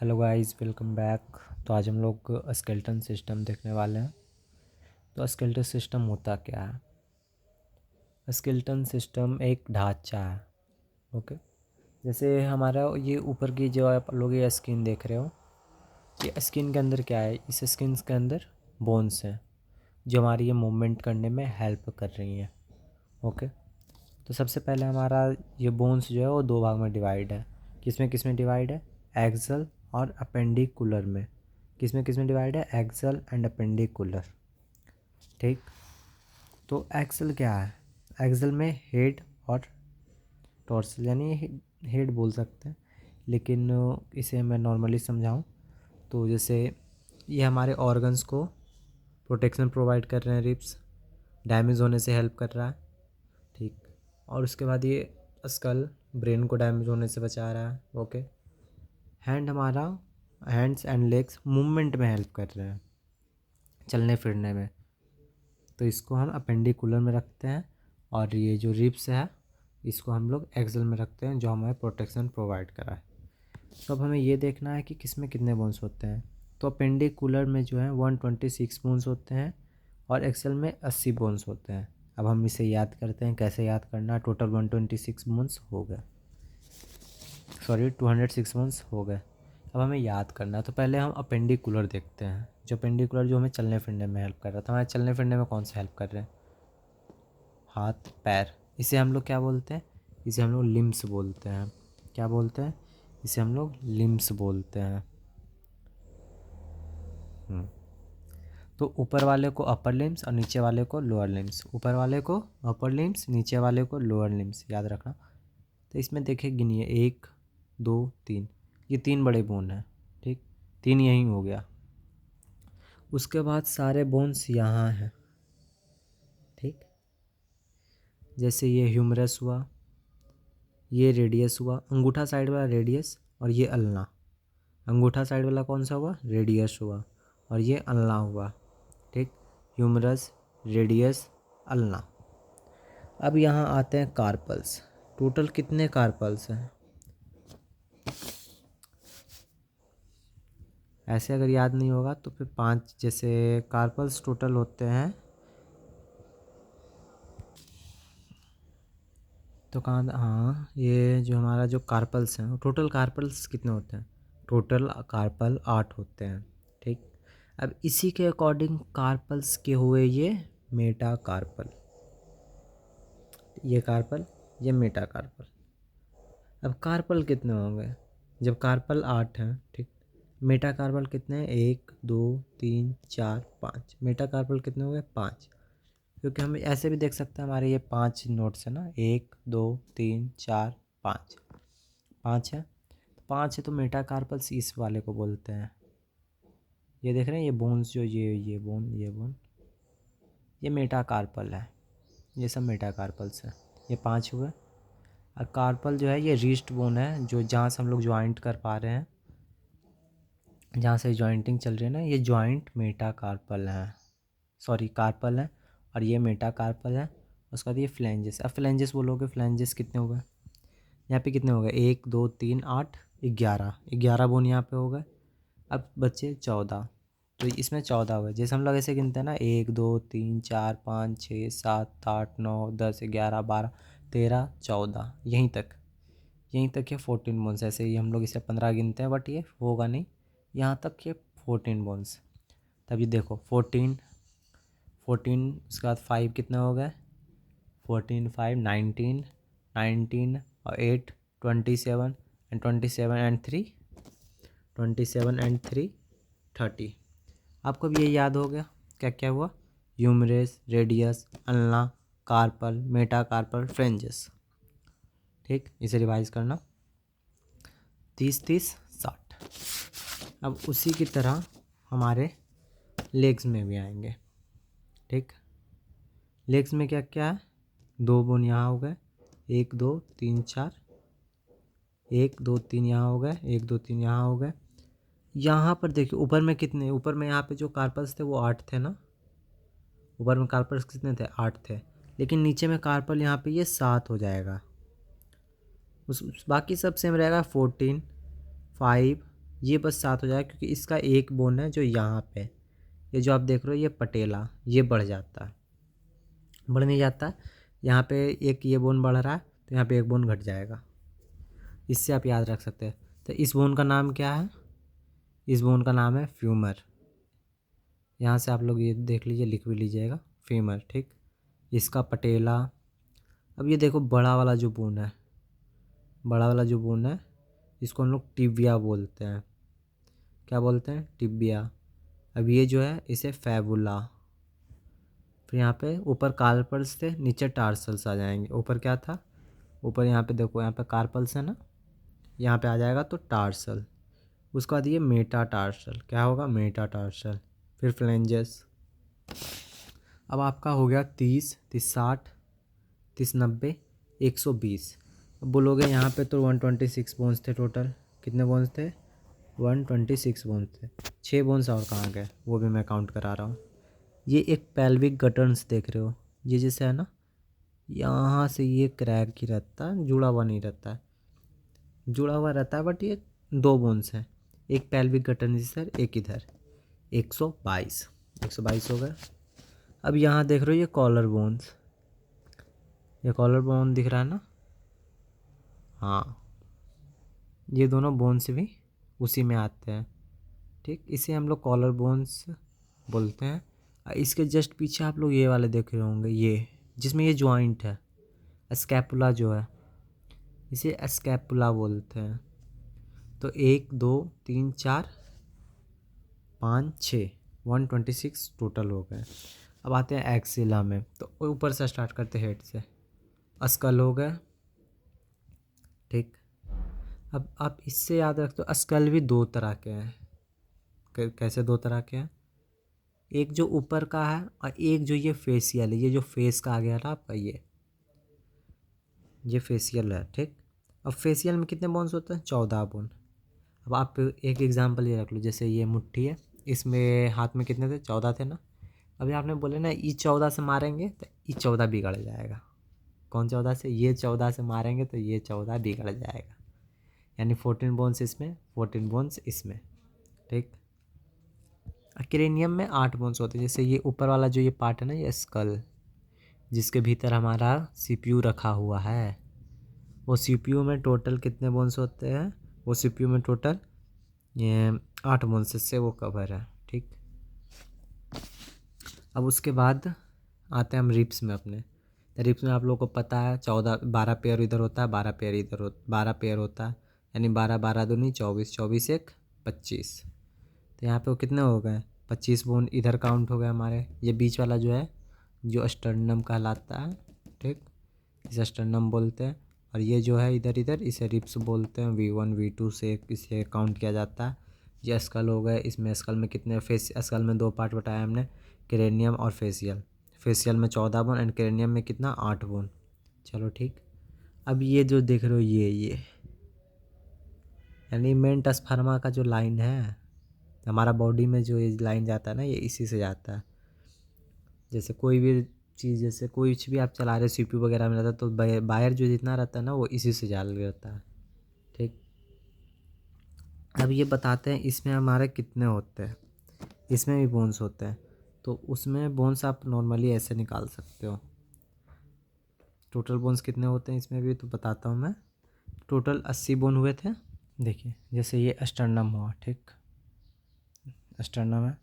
Hello guys, welcome back. तो आज हम लोग स्केलेटन सिस्टम देखने वाले हैं। तो स्केलेटन सिस्टम होता क्या है? स्केलेटन सिस्टम एक ढांचा है। ओके, जैसे हमारा ये ऊपर की जो आप लोग ये स्किन देख रहे हो, ये स्किन के अंदर क्या है? इस स्किन के अंदर बोन्स हैं जो हमारी ये मूवमेंट करने में हेल्प कर रही हैं। ओके, तो सबसे पहले हमारा ये बोन्स जो है वो दो भाग में डिवाइड है। किस में डिवाइड है? एक्सल और अपेंडिकुलर में। किस में डिवाइड है? Axial and appendicular. ठीक, तो एक्सल क्या है? एक्सल में हेड और टॉर्सल, यानी हेड बोल सकते हैं, लेकिन इसे मैं नॉर्मली समझाऊं तो जैसे ये हमारे ऑर्गन्स को प्रोटेक्शन प्रोवाइड कर रहे हैं, रिब्स डैमेज होने से हेल्प कर रहा है। ठीक, और उसके बाद ये स्कल ब्रेन को डैमेज होने से बचा रहा है। ओके, हैंड हमारा हैंड्स एंड लेग्स मूवमेंट में हेल्प कर रहे हैं, चलने फिरने में, तो इसको हम अपेंडिकुलर में रखते हैं। और ये जो रिब्स है इसको हम लोग एक्सल में रखते हैं, जो हमें प्रोटेक्शन प्रोवाइड करा है। तो अब हमें ये देखना है कि किस में कितने बोन्स होते हैं। तो अपेंडिकुलर में जो है 126 बोन्स होते हैं और एक्सल में 80 बोन्स होते हैं। अब हम इसे याद करते हैं, कैसे याद करना? टोटल 126 बोन्स हो गए, सॉरी 206 बोन्स हो गए। अब हमें याद करना है, तो पहले हम अपेंडिकुलर देखते हैं। जो अपेंडिकुलर जो हमें चलने फिरने में हेल्प कर रहा था, हमारे चलने फिरने में कौन सा हेल्प कर रहे हैं? हाथ पैर। इसे हम लोग क्या बोलते हैं? इसे हम लोग लिम्स बोलते हैं। क्या बोलते हैं? इसे हम लोग लिम्स बोलते हैं। तो ऊपर वाले को अपर लिम्स और नीचे वाले को लोअर लिम्स। ऊपर वाले को अपर लिम्स, नीचे वाले को लोअर लिम्स, याद रखना। तो इसमें देखिए, गिनिए, 1 2 3, ये 3 बड़े बोन हैं। ठीक, 3 यहीं हो गया। उसके बाद सारे बोन्स यहाँ हैं। ठीक, जैसे ये ह्यूमरस हुआ, ये रेडियस हुआ, अंगूठा साइड वाला रेडियस, और ये अल्ना। अंगूठा साइड वाला कौन सा हुआ? रेडियस हुआ, और ये अल्ना हुआ। ठीक, ह्यूमरस, रेडियस, अल्ना। अब यहाँ आते हैं कार्पल्स। टोटल कितने कार्पल्स हैं? ऐसे अगर याद नहीं होगा तो फिर 5 जैसे कार्पल्स टोटल होते हैं। तो कहाँ, हाँ, ये जो हमारा जो कार्पल्स हैं, टोटल कार्पल्स कितने होते हैं? टोटल कार्पल 8 होते हैं। ठीक, अब इसी के अकॉर्डिंग कार्पल्स के हुए ये मेटा कार्पल। ये कार्पल, ये मेटा कार्पल। अब कार्पल कितने होंगे? जब कार्पल 8 हैं, ठीक, मेटा कार्पल कितने हैं? 1 2 3 4 5। मेटा कार्पल कितने हो गए? 5। क्योंकि हम ऐसे भी देख सकते हैं, हमारे ये 5 नोट्स है ना, 1 2 3 4 5, 5 है। 5 है तो मेटा कार्पल्स इस वाले को बोलते हैं। ये देख रहे हैं, ये बोन्स जो ये बोन, ये मेटा कार्पल है। ये सब मेटा कार्पल्स है। ये 5 हुए। और कार्पल जो है ये रिस्ट बोन है, जो जहाँ से हम लोग ज्वाइंट कर पा रहे हैं, जहाँ से जॉइंटिंग चल रही है ना, ये जॉइंट मेटा कार्पल है, सॉरी कार्पल है। और ये मेटा कार्पल है। उसके बाद ये फ्लैंजेस। अब फ्लैंजेस बोलोगे, फ्लैंजेस कितने हो गए? यहाँ पे कितने हो गए? 1 2 3 8 11, 11 बोन यहाँ पे हो गए। अब बच्चे 14, तो इसमें 14 हुए। जैसे हम लोग ऐसे गिनते हैं ना, 1 2 3 4 5 6 7 8 9 10 11 12 13 14, यहीं तक ये 14 बोन्स। ऐसे ही हम लोग इसे 15 गिनते हैं, बट ये होगा नहीं, यहाँ तक ये 14 बोन्स। तभी देखो 14 14, उसके बाद 5 कितने हो गए? 14 5 19, 19 और 8 27, एंड 27 एंड 3, 27 एंड 3 30। आपको भी ये याद हो गया क्या क्या हुआ? Humerus, radius, ulna, carpal, meta carpal, phalanges. ठीक, इसे रिवाइज करना। 30 30 60। अब उसी की तरह हमारे लेग्स में भी आएंगे। ठीक, लेग्स में क्या क्या है? 2 बोन यहाँ हो गए, 1 2 3 4, 1 2 3 यहाँ हो गए, 1 2 3 यहाँ हो गए। यहाँ पर देखिए, ऊपर में कितने? ऊपर में यहाँ पे जो कार्पल्स थे वो 8 थे ना। ऊपर में कार्पल्स कितने थे? 8 थे। लेकिन नीचे में कार्पल यहाँ पे ये 7 हो जाएगा। बाकी सब सेम रहेगा। 14 5 ये बस 7 हो जाएगा, क्योंकि इसका एक बोन है जो यहाँ पे, ये जो आप देख रहे हो ये पटेला, ये बढ़ जाता है, बढ़ नहीं जाता। यहाँ पे एक ये बोन बढ़ रहा है तो यहाँ पे एक बोन घट जाएगा। इससे आप याद रख सकते हैं। तो इस बोन का नाम क्या है? इस बोन का नाम है फ्यूमर। यहाँ से आप लोग ये देख लीजिए, लिख भी लीजिएगा, फीमर, ठीक। इसका पटेला। अब ये देखो बड़ा वाला जो बोन है, बड़ा वाला जो बोन है, इसको हम लोग टिबिया बोलते हैं। क्या बोलते हैं? टिबिया। अब ये जो है इसे फैबुला। फिर यहाँ पे ऊपर कार्पल्स थे, नीचे टार्सल्स आ जाएंगे। ऊपर क्या था? ऊपर यहाँ पे देखो, यहाँ पे कार्पल्स है ना, यहाँ पे आ जाएगा तो टार्सल। उसके बाद ये मेटा टार्सल। क्या होगा? Meta tarsal. फिर फ्लेंजेस। अब आपका हो गया 30, 30, 60, 30, 90, 120। अब बोलोगे यहाँ पे तो 126 बोन्स थे टोटल। कितने बोन्स थे? 126 बोन्स थे। 6 बोन्स और कहाँ गए वो भी मैं काउंट करा रहा हूँ। ये एक पेल्विक गटर्स देख रहे हो, ये जैसे है ना, यहाँ से ये क्रैक ही रहता है, जुड़ा हुआ नहीं रहता है, जुड़ा हुआ रहता है, बट ये 2 बोन्स हैं, एक पेल्विक गटर्स इधर, एक इधर। 122, 122 हो गए। अब यहाँ देख रहे हो ये कॉलर बोन्स, ये कॉलर बोन दिख रहा है ना, हाँ, ये दोनों बोन्स भी उसी में आते हैं, ठीक। इसे हम लोग कॉलर बोन्स बोलते हैं। इसके जस्ट पीछे आप लोग ये वाले देख रहे होंगे, ये जिसमें ये जॉइंट है, स्कैपुला जो है, इसे स्कैपुला बोलते हैं। तो 1, 2, 3, 4, 5, 6, 126 टोटल हो गए। अब आते हैं एक्सिला में, तो ऊपर से स्टार्ट करते हैं, हेड से। अस्कल हो गए, ठीक। अब आप इससे याद रख दो, अस्कल भी 2 तरह के हैं। कैसे 2 तरह के हैं? एक जो ऊपर का है और एक जो ये फेशियल है, ये जो फेस का आ गया ना आपका, ये फेशियल है, ठीक। अब फेशियल में कितने बोन्स होते हैं? 14 बोन। अब आप एक एग्जांपल ये रख लो, जैसे ये मुट्ठी है, इसमें हाथ में कितने थे? 14 थे ना। अभी आपने बोले ना ई 14 से मारेंगे तो ई 14 बिगड़ जाएगा। कौन 14 से? ये 14 से मारेंगे तो ये 14 बिगड़ जाएगा। यानी 14 बोन्स इसमें, 14 बोन्स इसमें, ठीक। क्रेनियम में 8 बोन्स होते हैं। जैसे ये ऊपर वाला जो ये पार्ट है ना, ये स्कल, जिसके भीतर हमारा सीपीयू रखा हुआ है, वो सीपीयू में टोटल कितने बोन्स होते हैं? वो सीपीयू में टोटल ये 8 बोन्स से वो कवर है, ठीक। अब उसके बाद आते हैं हम रिप्स में अपने। तो रिप्स में आप लोगों को पता है 12 पेयर इधर होता है, 12 पेयर इधर 12 पेयर होता है, यानी 12, 12 दूनी 24, 24 एक 25। तो यहाँ पे वो कितने हो गए? 25 बोन इधर काउंट हो गए हमारे। ये बीच वाला जो है, जो स्टर्नम कहलाता है, ठीक, इसे स्टर्नम बोलते हैं। और ये जो है इधर इधर, इसे रिप्स बोलते हैं। V1, V2 से इसे काउंट किया जाता है। ये स्कल हो गए, इसमें स्कल में कितने फेस, स्कल में 2 पार्ट बताया हमने, क्रेनियम और फेशियल। फेशियल में 14 बोन एंड क्रेनियम में कितना? 8 बोन। चलो ठीक। अब ये जो देख रहे हो, ये यानी मेंटस फर्मा का जो लाइन है हमारा बॉडी में, जो ये लाइन जाता है ना, ये इसी से जाता है। जैसे कोई भी चीज़, जैसे कुछ भी आप चला रहे हो, सीपीयू वगैरह में रहता है, तो वायर जो जितना रहता है ना, वो इसी से जाल रहता है, ठीक। अब ये बताते हैं इसमें हमारे कितने होते हैं। इसमें भी बोन्स होते हैं, तो उसमें बोन्स आप नॉर्मली ऐसे निकाल सकते हो। टोटल बोन्स कितने होते हैं इसमें भी तो बताता हूँ मैं। टोटल 80 बोन हुए थे। देखिए जैसे ये अस्टर्नम हुआ, ठीक, अस्टर्नम है।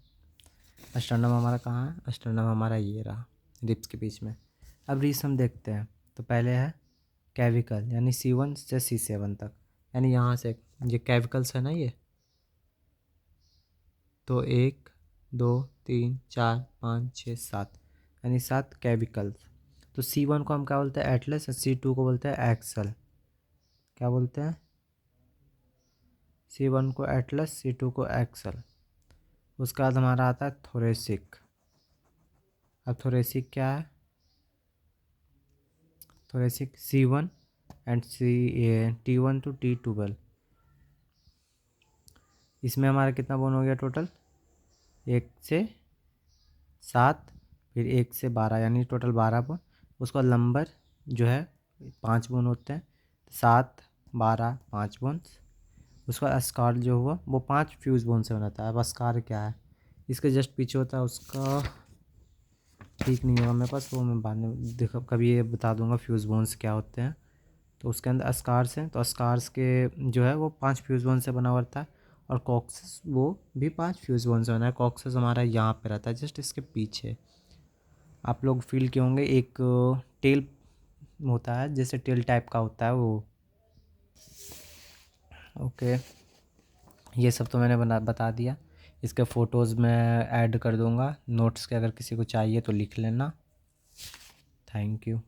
अस्टर्नम हमारा कहाँ है? अस्टर्नम हमारा ये रहा, रिब्स के बीच में। अब रिब्स हम देखते हैं, तो पहले है कैविकल, यानी C1 से C7 तक, यानी यहाँ से ये कैविकल्स है ना, ये तो 1, 2, 3, 4, 5, 6, 7, यानी 7 कैविकल्स। तो C1 को हम क्या बोलते हैं? एटलस। और C2 को बोलते हैं एक्सल। क्या बोलते हैं? C1 को एटलस, C2 को एक्सल। उसके बाद हमारा आता है थोरेसिक। अब थोरेसिक क्या है? Thoracic C1 and T1 to T12। इसमें हमारा कितना बोन हो गया टोटल? 1 से 7, फिर 1 से 12, यानी टोटल 12 बोन। उसका नंबर जो है 5 बोन होते हैं, 7, 12, 5 बोन। उसका अस्कार जो हुआ वो 5 फ्यूज़ बोन से बनाता है। अब अस्कार क्या है, इसके जस्ट पीछे होता है उसका, ठीक नहीं होगा मेरे पास, वो मैं बाद में देखो कभी ये बता दूंगा फ्यूज़ बोन्स क्या होते हैं। तो उसके अंदर अस्कार्स हैं, तो अस्कार्स के जो है वो 5 फ्यूज़ बोन से बना हुआ रहता है। और कॉक्सिस वो भी 5 फ्यूज़ बोन से बना है। कॉक्सिस हमारा यहाँ पे रहता है जस्ट इसके पीछे। आप लोग फील किए होंगे एक टेल होता है, जैसे टेल टाइप का होता है वो। ओके, ये सब तो मैंने बता दिया। इसके फ़ोटोज़ मैं ऐड कर दूंगा नोट्स के, अगर किसी को चाहिए तो लिख लेना। Thank you.